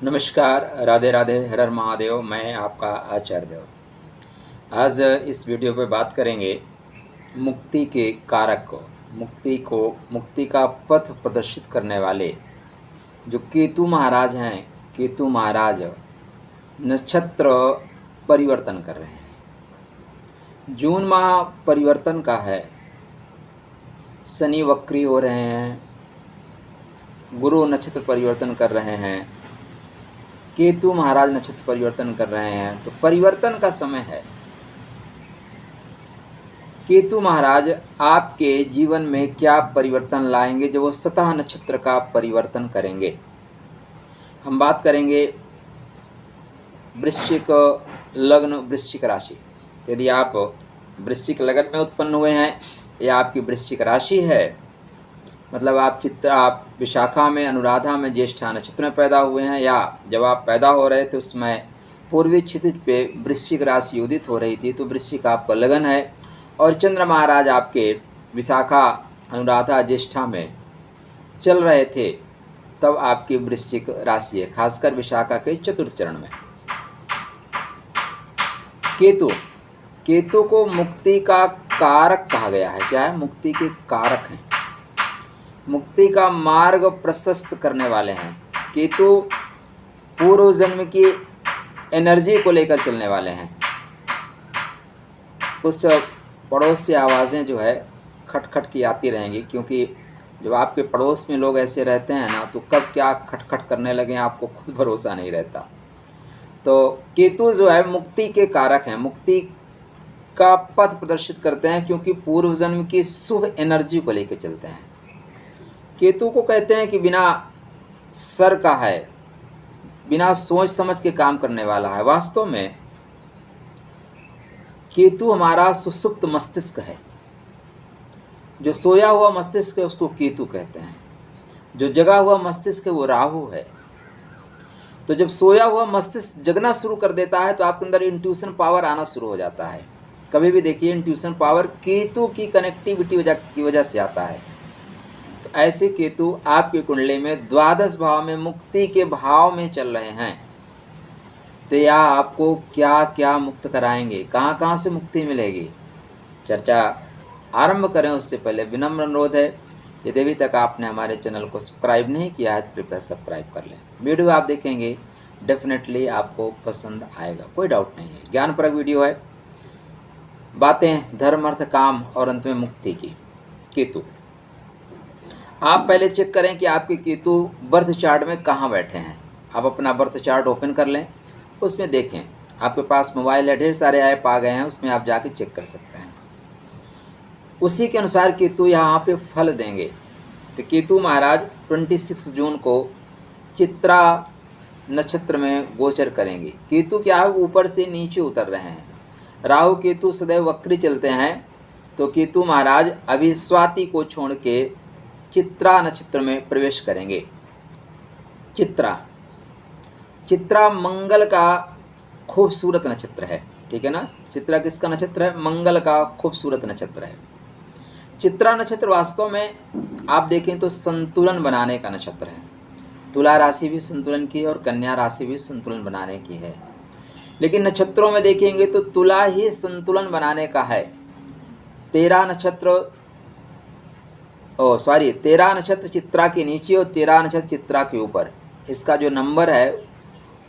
नमस्कार, राधे राधे, हर हर महादेव। मैं आपका आचार्य देव। आज इस वीडियो पे बात करेंगे मुक्ति के कारक को, मुक्ति का पथ प्रदर्शित करने वाले जो केतु महाराज हैं। केतु महाराज नक्षत्र परिवर्तन कर रहे हैं। जून माह परिवर्तन का है। शनि वक्री हो रहे हैं, गुरु नक्षत्र परिवर्तन कर रहे हैं, केतु महाराज नक्षत्र परिवर्तन कर रहे हैं। तो परिवर्तन का समय है। केतु महाराज आपके जीवन में क्या परिवर्तन लाएंगे जब वो स्वतः नक्षत्र का परिवर्तन करेंगे। हम बात करेंगे वृश्चिक लग्न, वृश्चिक राशि। यदि आप वृश्चिक लग्न में उत्पन्न हुए हैं या आपकी वृश्चिक राशि है, मतलब आप विशाखा में, अनुराधा में, ज्येष्ठा नक्षत्र में पैदा हुए हैं, या जब आप पैदा हो रहे थे उस समय पूर्वी क्षितिज पे वृश्चिक राशि उदित हो रही थी, तो वृश्चिक आपका लगन है। और चंद्र महाराज आपके विशाखा, अनुराधा, ज्येष्ठा में चल रहे थे, तब आपकी वृश्चिक राशि है, खासकर विशाखा के चतुर्थ चरण में। केतु को मुक्ति का कारक कहा गया है। क्या है? मुक्ति के कारक हैं, मुक्ति का मार्ग प्रशस्त करने वाले हैं। केतु पूर्व जन्म की एनर्जी को लेकर चलने वाले हैं। कुछ पड़ोस से आवाज़ें जो है खटखट की आती रहेंगी, क्योंकि जब आपके पड़ोस में लोग ऐसे रहते हैं ना, तो कब क्या खटखट करने लगे आपको खुद भरोसा नहीं रहता। तो केतु जो है मुक्ति के कारक हैं, मुक्ति का पथ प्रदर्शित करते हैं, क्योंकि पूर्व जन्म की शुभ एनर्जी को लेकर चलते हैं। केतु को कहते हैं कि बिना सर का है, बिना सोच समझ के काम करने वाला है। वास्तव में केतु हमारा सुसुप्त मस्तिष्क है। जो सोया हुआ मस्तिष्क है उसको केतु कहते हैं। जो जगा हुआ मस्तिष्क है वो राहु है। तो जब सोया हुआ मस्तिष्क जगना शुरू कर देता है तो आपके अंदर इंट्यूशन पावर आना शुरू हो जाता है। कभी भी देखिए, इंट्यूशन पावर केतु की कनेक्टिविटी की वजह से आता है। तो ऐसे केतु आपकी कुंडली में द्वादश भाव में मुक्ति के भाव में चल रहे हैं, तो यह आपको क्या क्या मुक्त कराएंगे, कहाँ कहाँ से मुक्ति मिलेगी, चर्चा आरंभ करें उससे पहले विनम्र अनुरोध है, यदि अभी तक आपने हमारे चैनल को सब्सक्राइब नहीं किया है तो कृपया सब्सक्राइब कर लें। वीडियो आप देखेंगे डेफिनेटली आपको पसंद आएगा, कोई डाउट नहीं है। ज्ञानप्रद वीडियो है, बातें धर्म, अर्थ, काम और अंत में मुक्ति की। केतु, आप पहले चेक करें कि आपके केतु बर्थ चार्ट में कहाँ बैठे हैं। आप अपना बर्थ चार्ट ओपन कर लें, उसमें देखें। आपके पास मोबाइल है, ढेर सारे ऐप आ गए हैं, उसमें आप जाके चेक कर सकते हैं। उसी के अनुसार केतु यहाँ पे फल देंगे। तो केतु महाराज 26 जून को चित्रा नक्षत्र में गोचर करेंगे। केतु क्या है, ऊपर से नीचे उतर रहे हैं। राहु केतु सदैव वक्री चलते हैं, तो केतु महाराज अभी स्वाति को छोड़ के चित्रा नक्षत्र में प्रवेश करेंगे। चित्रा मंगल का खूबसूरत नक्षत्र है, ठीक है ना। चित्रा किसका नक्षत्र है? मंगल का खूबसूरत नक्षत्र है। चित्रा नक्षत्र वास्तव में आप देखें तो संतुलन बनाने का नक्षत्र है। तुला राशि भी संतुलन की है और कन्या राशि भी संतुलन बनाने की है, लेकिन नक्षत्रों में देखेंगे तो तुला ही संतुलन बनाने का है। 13 नक्षत्र चित्रा के नीचे और 13 नक्षत्र चित्रा के ऊपर। इसका जो नंबर है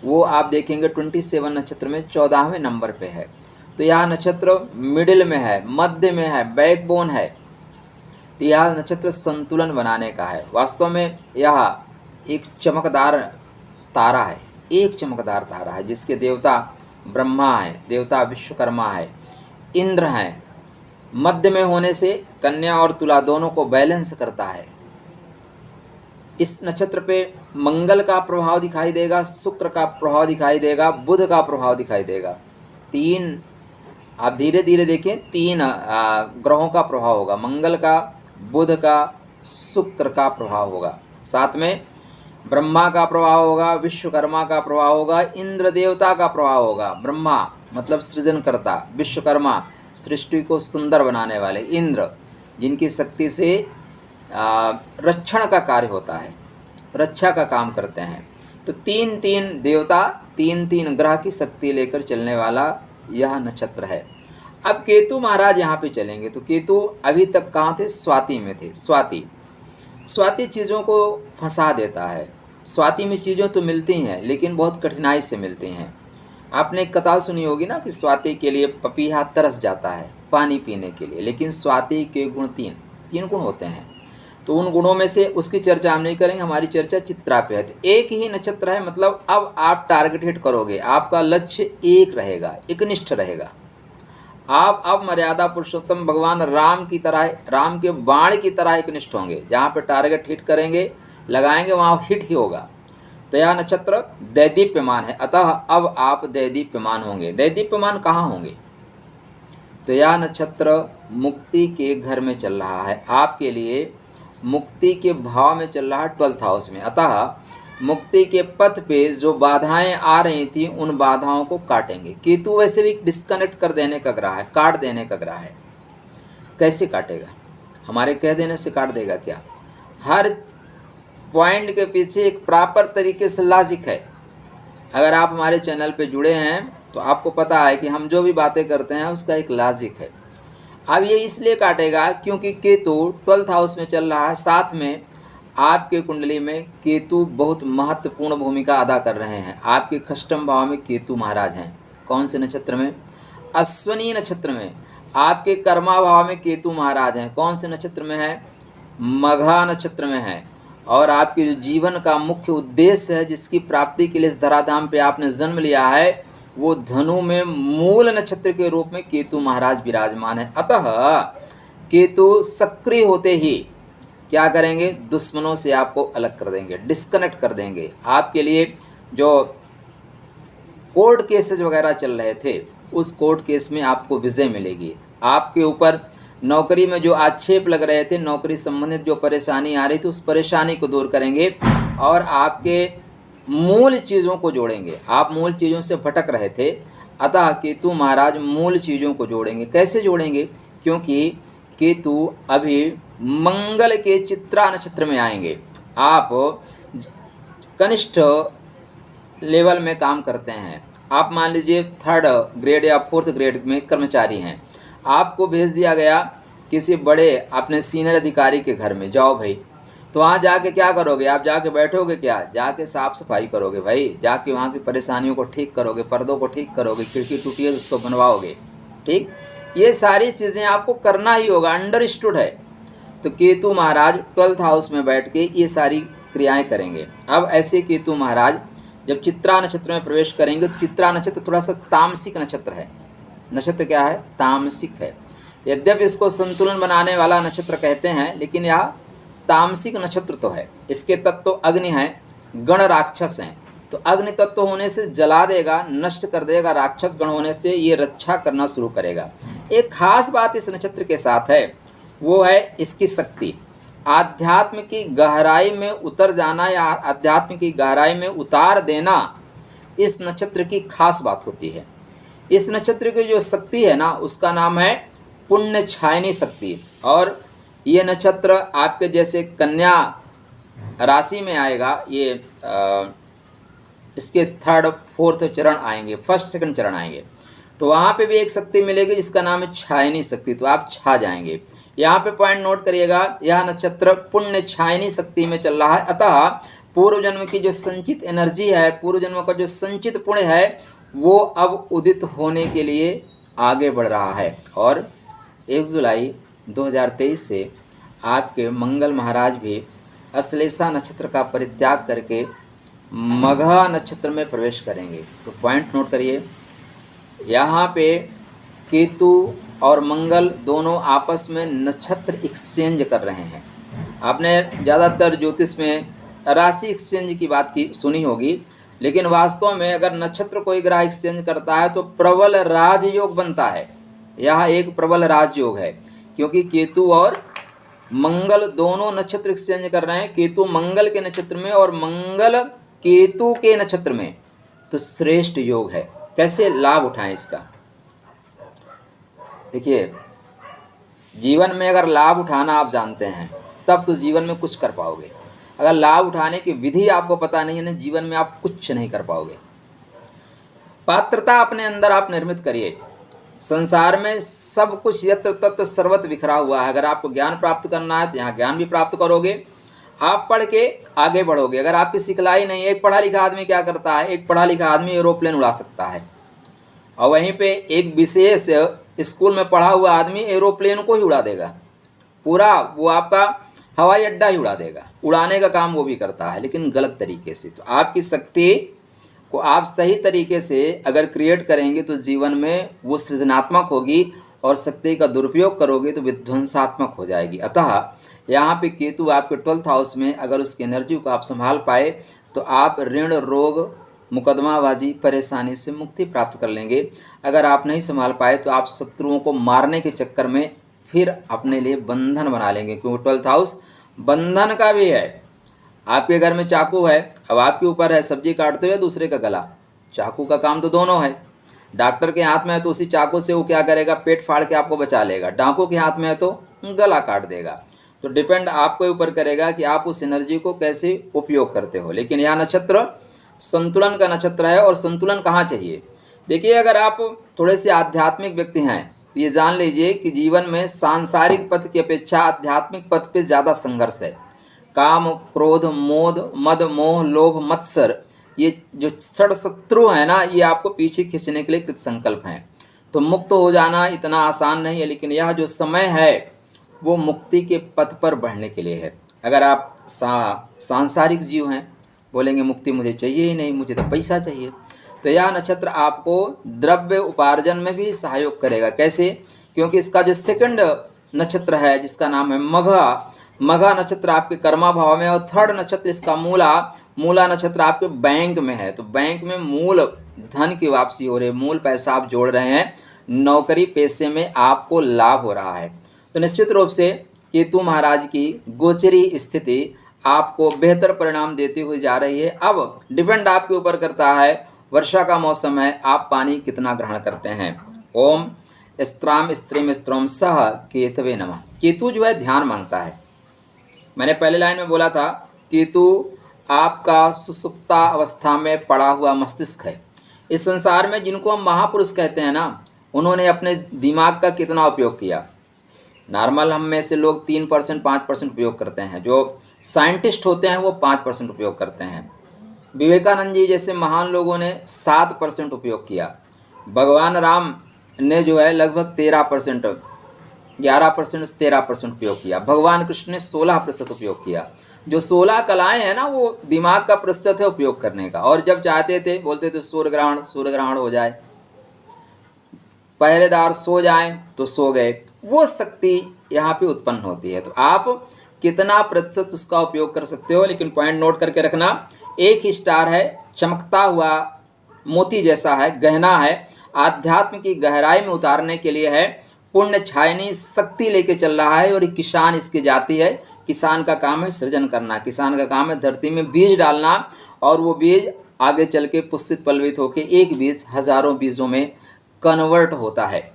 वो आप देखेंगे 27 नक्षत्र में 14वें नंबर पे है। तो यह नक्षत्र मिडिल में है, मध्य में है, बैकबोन है। तो यह नक्षत्र संतुलन बनाने का है। वास्तव में यह एक चमकदार तारा है, जिसके देवता ब्रह्मा है, देवता विश्वकर्मा है, इंद्र हैं। मध्य में होने से कन्या और तुला दोनों को बैलेंस करता है। इस नक्षत्र पे मंगल का प्रभाव दिखाई देगा, शुक्र का प्रभाव दिखाई देगा, बुध का प्रभाव दिखाई देगा। 3, आप धीरे धीरे देखें, 3 ग्रहों का प्रभाव होगा। मंगल का, बुध का, शुक्र का प्रभाव होगा। साथ में ब्रह्मा का प्रभाव होगा, विश्वकर्मा का प्रभाव होगा, इंद्र देवता का प्रभाव होगा। ब्रह्मा मतलब सृजनकर्ता, विश्वकर्मा सृष्टि को सुंदर बनाने वाले, इंद्र जिनकी शक्ति से रक्षण का कार्य होता है, रक्षा का काम करते हैं। तो 3-3 देवता, 3-3 ग्रह की शक्ति लेकर चलने वाला यह नक्षत्र है। अब केतु महाराज यहाँ पे चलेंगे, तो केतु अभी तक कहाँ थे? स्वाति में थे। स्वाति चीज़ों को फंसा देता है। स्वाति में चीज़ों तो मिलती हैं लेकिन बहुत कठिनाई से मिलती हैं। आपने एक कथा सुनी होगी ना कि स्वाति के लिए पपीहा तरस जाता है पानी पीने के लिए, लेकिन स्वाति के गुण तीन गुण होते हैं। तो उन गुणों में से उसकी चर्चा हम नहीं करेंगे, हमारी चर्चा चित्रा पे है। तो एक ही नक्षत्र है, मतलब अब आप टारगेट हिट करोगे, आपका लक्ष्य एक रहेगा, एकनिष्ठ रहेगा। आप अब मर्यादा पुरुषोत्तम भगवान राम की तरह, राम के बाण की तरह एकनिष्ठ होंगे। जहाँ पे टारगेट हिट करेंगे, लगाएंगे, वहाँ हिट ही होगा। तो यह नक्षत्र दैदीप्यमान है, अतः अब आप दैदीप्यमान होंगे। दैदीप्यमान कहाँ होंगे? तो यह नक्षत्र मुक्ति के घर में चल रहा है, आपके लिए मुक्ति के भाव में चल रहा है, 12th हाउस में। अतः मुक्ति के पथ पे जो बाधाएं आ रही थी उन बाधाओं को काटेंगे। केतु वैसे भी डिस्कनेक्ट कर देने का ग्रह है, काट देने का ग्रह है। कैसे काटेगा? हमारे कह देने से काट देगा क्या? हर पॉइंट के पीछे एक प्रॉपर तरीके से लॉजिक है। अगर आप हमारे चैनल पे जुड़े हैं तो आपको पता है कि हम जो भी बातें करते हैं उसका एक लॉजिक है। अब ये इसलिए काटेगा क्योंकि केतु 12th हाउस में चल रहा है, साथ में आपके कुंडली में केतु बहुत महत्वपूर्ण भूमिका अदा कर रहे हैं। आपके खष्टम भाव में केतु महाराज हैं। कौन से नक्षत्र में? अश्विनी नक्षत्र में। आपके कर्मा भाव में केतु महाराज हैं। कौन से नक्षत्र में है? मघा नक्षत्र में है। और आपके जो जीवन का मुख्य उद्देश्य है, जिसकी प्राप्ति के लिए इस धराधाम पे आपने जन्म लिया है, वो धनु में मूल नक्षत्र के रूप में केतु महाराज विराजमान है। अतः केतु सक्रिय होते ही क्या करेंगे? दुश्मनों से आपको अलग कर देंगे, डिस्कनेक्ट कर देंगे। आपके लिए जो कोर्ट केसेस वगैरह चल रहे थे, उस कोर्ट केस में आपको विजय मिलेगी। आपके ऊपर नौकरी में जो आक्षेप लग रहे थे, नौकरी संबंधित जो परेशानी आ रही थी, उस परेशानी को दूर करेंगे और आपके मूल चीज़ों को जोड़ेंगे। आप मूल चीज़ों से भटक रहे थे, अतः केतु महाराज मूल चीज़ों को जोड़ेंगे। कैसे जोड़ेंगे? क्योंकि केतु अभी मंगल के चित्रा नक्षत्र में आएंगे। आप कनिष्ठ लेवल में काम करते हैं, आप मान लीजिए 3rd ग्रेड या 4th ग्रेड में कर्मचारी हैं, आपको भेज दिया गया किसी बड़े अपने सीनियर अधिकारी के घर में, जाओ भाई। तो वहाँ जाके क्या करोगे? आप जाके बैठोगे क्या? जाके साफ़ सफाई करोगे भाई, जाके वहाँ की परेशानियों को ठीक करोगे, पर्दों को ठीक करोगे, खिड़की टूटी है तो उसको बनवाओगे। ठीक, ये सारी चीज़ें आपको करना ही होगा, अंडरस्टूड है। तो केतु महाराज 12th हाउस में बैठ के ये सारी क्रियाएं करेंगे। अब ऐसे केतु महाराज जब चित्रा नक्षत्र में प्रवेश करेंगे, तो चित्रा नक्षत्र थोड़ा सा तामसिक नक्षत्र है। नक्षत्र क्या है? तामसिक है। यद्यपि इसको संतुलन बनाने वाला नक्षत्र कहते हैं, लेकिन यह तामसिक नक्षत्र तो है। इसके तत्व तो अग्नि हैं, गण राक्षस हैं। तो अग्नि तत्व होने से जला देगा, नष्ट कर देगा, राक्षस गण होने से ये रक्षा करना शुरू करेगा। एक खास बात इस नक्षत्र के साथ है, वो है इसकी शक्ति। आध्यात्म की गहराई में उतर जाना या आध्यात्म की गहराई में उतार देना इस नक्षत्र की खास बात होती है। इस नक्षत्र की जो शक्ति है ना, उसका नाम है पुण्य छायनी शक्ति। और ये नक्षत्र आपके जैसे कन्या राशि में आएगा, ये इसके 3rd 4th चरण आएंगे, 1st 2nd चरण आएंगे, तो वहाँ पे भी एक शक्ति मिलेगी जिसका नाम है छायनी शक्ति। तो आप छा जाएंगे। यहाँ पे पॉइंट नोट करिएगा, यह नक्षत्र पुण्य छायनी शक्ति में चल रहा है। अतः पूर्व जन्म की जो संचित एनर्जी है, पूर्व जन्म का जो संचित पुण्य है, वो अब उदित होने के लिए आगे बढ़ रहा है। और 1 जुलाई 2023 से आपके मंगल महाराज भी अश्लेषा नक्षत्र का परित्याग करके मघा नक्षत्र में प्रवेश करेंगे। तो पॉइंट नोट करिए, यहाँ पे केतु और मंगल दोनों आपस में नक्षत्र एक्सचेंज कर रहे हैं। आपने ज़्यादातर ज्योतिष में राशि एक्सचेंज की बात की सुनी होगी, लेकिन वास्तव में अगर नक्षत्र कोई ग्रह एक्सचेंज करता है तो प्रबल राजयोग बनता है। यह एक प्रबल राजयोग है, क्योंकि केतु और मंगल दोनों नक्षत्र एक्सचेंज कर रहे हैं। केतु मंगल के नक्षत्र में और मंगल केतु के नक्षत्र में, तो श्रेष्ठ योग है। कैसे लाभ उठाएं इसका? देखिए, जीवन में अगर लाभ उठाना आप जानते हैं, तब तो जीवन में कुछ कर पाओगे। अगर लाभ उठाने की विधि आपको पता नहीं है ना, जीवन में आप कुछ नहीं कर पाओगे। पात्रता अपने अंदर आप निर्मित करिए। संसार में सब कुछ यत्र तत्र सर्वत्र बिखरा हुआ है। अगर आपको ज्ञान प्राप्त करना है तो यहाँ ज्ञान भी प्राप्त करोगे, आप पढ़ के आगे बढ़ोगे। अगर आपकी सिखलाई नहीं है, एक पढ़ा लिखा आदमी क्या करता है, एक पढ़ा लिखा आदमी एरोप्लेन उड़ा सकता है, और वहीं पे एक विशेष स्कूल में पढ़ा हुआ आदमी एरोप्लेन को ही उड़ा देगा, पूरा वो आपका हवाई अड्डा ही उड़ा देगा। उड़ाने का काम वो भी करता है, लेकिन गलत तरीके से। तो आपकी शक्ति को आप सही तरीके से अगर क्रिएट करेंगे तो जीवन में वो सृजनात्मक होगी, और शक्ति का दुरुपयोग करोगे तो विध्वंसात्मक हो जाएगी। अतः यहाँ पे केतु आपके 12th हाउस में, अगर उसकी एनर्जी को आप संभाल पाए तो आप ऋण, रोग, मुकदमाबाजी, परेशानी से मुक्ति प्राप्त कर लेंगे। अगर आप नहीं संभाल पाए तो आप शत्रुओं को मारने के चक्कर में फिर अपने लिए बंधन बना लेंगे, क्योंकि 12th हाउस बंधन का भी है। आपके घर में चाकू है, अब आपके ऊपर है सब्जी काटते हुए दूसरे का गला। चाकू का काम तो दोनों है। डॉक्टर के हाथ में है तो उसी चाकू से वो क्या करेगा, पेट फाड़ के आपको बचा लेगा। डाकू के हाथ में है तो गला काट देगा। तो डिपेंड आपके ऊपर करेगा कि आप उस एनर्जी को कैसे उपयोग करते हो। लेकिन यह नक्षत्र संतुलन का नक्षत्र है, और संतुलन कहाँ चाहिए। देखिए, अगर आप थोड़े से आध्यात्मिक व्यक्ति हैं तो ये जान लीजिए कि जीवन में सांसारिक पथ की अपेक्षा आध्यात्मिक पथ पे ज़्यादा संघर्ष है। काम, क्रोध, मोद, मद, मोह, लोभ, मत्सर, ये जो षड शत्रु है ना, ये आपको पीछे खींचने के लिए कृत संकल्प हैं। तो मुक्त हो जाना इतना आसान नहीं है, लेकिन यह जो समय है वो मुक्ति के पथ पर बढ़ने के लिए है। अगर आप सांसारिक जीव हैं, बोलेंगे मुक्ति मुझे चाहिए ही नहीं, मुझे तो पैसा चाहिए, तो यह नक्षत्र आपको द्रव्य उपार्जन में भी सहयोग करेगा। कैसे? क्योंकि इसका जो सेकंड नक्षत्र है जिसका नाम है मघा, मघा नक्षत्र आपके कर्मा भाव में, और थर्ड नक्षत्र इसका मूला, मूला नक्षत्र आपके बैंक में है। तो बैंक में मूल धन की वापसी हो रही है, मूल पैसा आप जोड़ रहे हैं, नौकरी पेशे में आपको लाभ हो रहा है। तो निश्चित रूप से केतु महाराज की गोचरी स्थिति आपको बेहतर परिणाम देती हुई जा रही है। अब डिपेंड आपके ऊपर करता है, वर्षा का मौसम है, आप पानी कितना ग्रहण करते हैं। ओम स्त्राम स्त्रीम स्त्रोम सह केतवे नमः। केतु जो है ध्यान मांगता है। मैंने पहले लाइन में बोला था, केतु आपका सुसुप्ता अवस्था में पड़ा हुआ मस्तिष्क है। इस संसार में जिनको हम महापुरुष कहते हैं ना, उन्होंने अपने दिमाग का कितना उपयोग किया। नॉर्मल हम में से लोग 3% 5% उपयोग करते हैं, जो साइंटिस्ट होते हैं वो 5% उपयोग करते हैं। विवेकानंद जी जैसे महान लोगों ने 7% उपयोग किया। भगवान राम ने जो है लगभग 13%, 11% से 13% उपयोग किया। भगवान कृष्ण ने 16% उपयोग किया। जो 16 कलाएं हैं ना, वो दिमाग का प्रतिशत है उपयोग करने का। और जब चाहते थे बोलते थे सूर्य ग्रहण हो जाए, पहरेदार सो जाएं तो सो गए, वो शक्ति यहाँ पे उत्पन्न होती है। तो आप कितना प्रतिशत उसका उपयोग कर सकते हो। लेकिन पॉइंट नोट करके रखना, एक ही स्टार है, चमकता हुआ मोती जैसा है, गहना है, आध्यात्म की गहराई में उतारने के लिए है, पुण्य छायनी शक्ति लेके चल रहा है। और किसान इसकी जाति है। किसान का काम है सृजन करना, किसान का काम है धरती में बीज डालना, और वो बीज आगे चल के पुष्पित पल्लवित होकर एक बीज हजारों बीजों में कन्वर्ट होता है।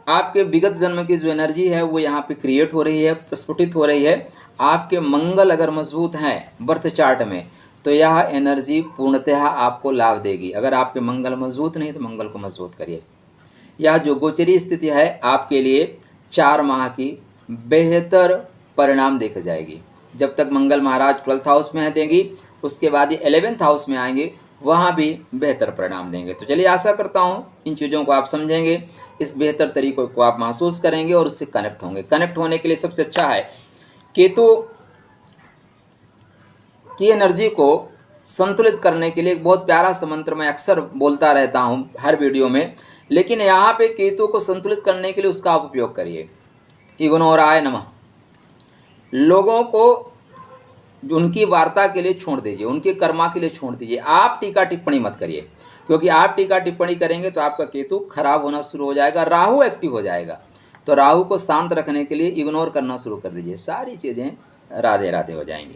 आपके विगत जन्म की जो एनर्जी है वो यहाँ पे क्रिएट हो रही है, प्रस्फुटित हो रही है। आपके मंगल अगर मजबूत हैं बर्थ चार्ट में तो यह एनर्जी पूर्णतः आपको लाभ देगी। अगर आपके मंगल मजबूत नहीं तो मंगल को मजबूत करिए। यह जो गोचरी स्थिति है आपके लिए 4 माह की बेहतर परिणाम देखा जाएगी। जब तक मंगल महाराज 12th हाउस में देंगी, उसके बाद ये 11th हाउस में आएंगे, वहाँ भी बेहतर परिणाम देंगे। तो चलिए, आशा करता हूँ इन चीज़ों को आप समझेंगे, इस बेहतर तरीक़ों को आप महसूस करेंगे और उससे कनेक्ट होंगे। कनेक्ट होने के लिए सबसे अच्छा है, केतु की एनर्जी को संतुलित करने के लिए एक बहुत प्यारा सा मंत्र मैं अक्सर बोलता रहता हूँ हर वीडियो में, लेकिन यहाँ पे केतु को संतुलित करने के लिए उसका आप उपयोग करिए। इग्नोराय नमः। लोगों को उनकी वार्ता के लिए छोड़ दीजिए, उनके कर्मा के लिए छोड़ दीजिए। आप टीका टिप्पणी मत करिए, क्योंकि आप टीका टिप्पणी करेंगे तो आपका केतु खराब होना शुरू हो जाएगा, राहु एक्टिव हो जाएगा। तो राहु को शांत रखने के लिए इग्नोर करना शुरू कर दीजिए, सारी चीज़ें राधे राधे हो जाएंगी।